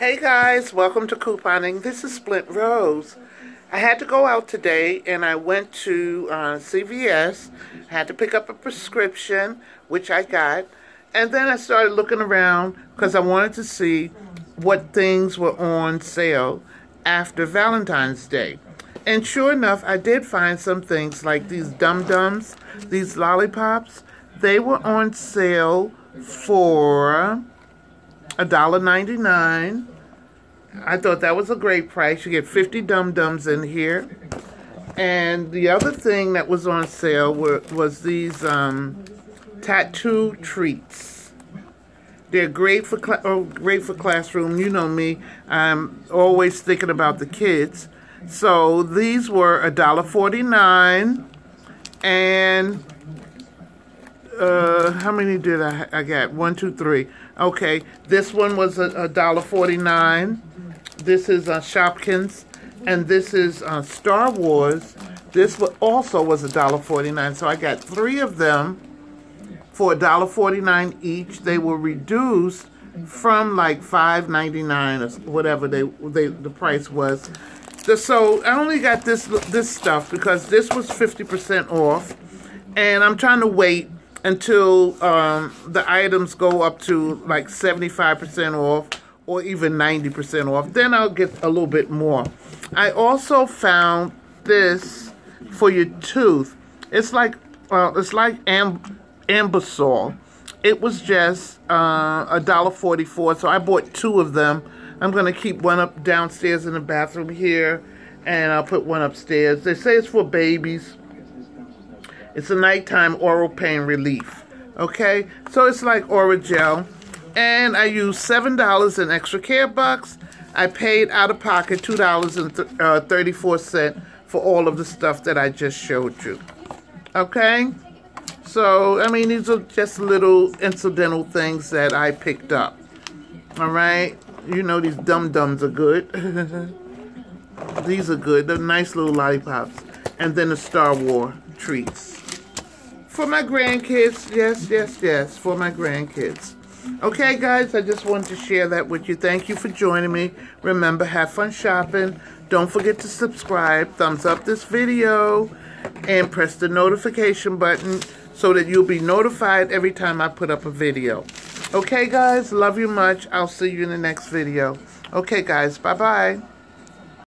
Hey guys, welcome to couponing. This is Splint Rose. I had to go out today and I went to CVS. I had to pick up a prescription, which I got. And then I started looking around because I wanted to see what things were on sale after Valentine's Day. And sure enough, I did find some things like these dum-dums, these lollipops. They were on sale for $1.99. I thought that was a great price. You get 50 dum-dums in here. And the other thing that was on sale was these tattoo treats. They're great for classroom. You know me. I'm always thinking about the kids. So these were $1.49. And how many did I get? 1, 2, 3. Okay, this one was $1.49. This is Shopkins, and this is Star Wars. This also was $1.49. So I got 3 of them for $1.49 each. They were reduced from like $5.99 or whatever the price was. So I only got this stuff because this was 50% off, and I'm trying to wait until the items go up to like 75% off or even 90% off. Then I'll get a little bit more. I also found this for your tooth. It's like Ambisol. It was just $1.44, so I bought 2 of them. I'm going to keep one up downstairs in the bathroom here, and I'll put one upstairs. They say it's for babies. It's a nighttime oral pain relief. Okay? So it's like Orajel. And I used $7 in extra care bucks. I paid out of pocket $2.34 for all of the stuff that I just showed you. Okay? So, I mean, these are just little incidental things that I picked up. Alright? You know these dum-dums are good. These are good. They're nice little lollipops. And then the Star Wars treats. For my grandkids. Yes, yes, yes. For my grandkids. Okay, guys, I just wanted to share that with you. Thank you for joining me. Remember, have fun shopping. Don't forget to subscribe. Thumbs up this video. And press the notification button so that you'll be notified every time I put up a video. Okay, guys, love you much. I'll see you in the next video. Okay, guys, bye-bye.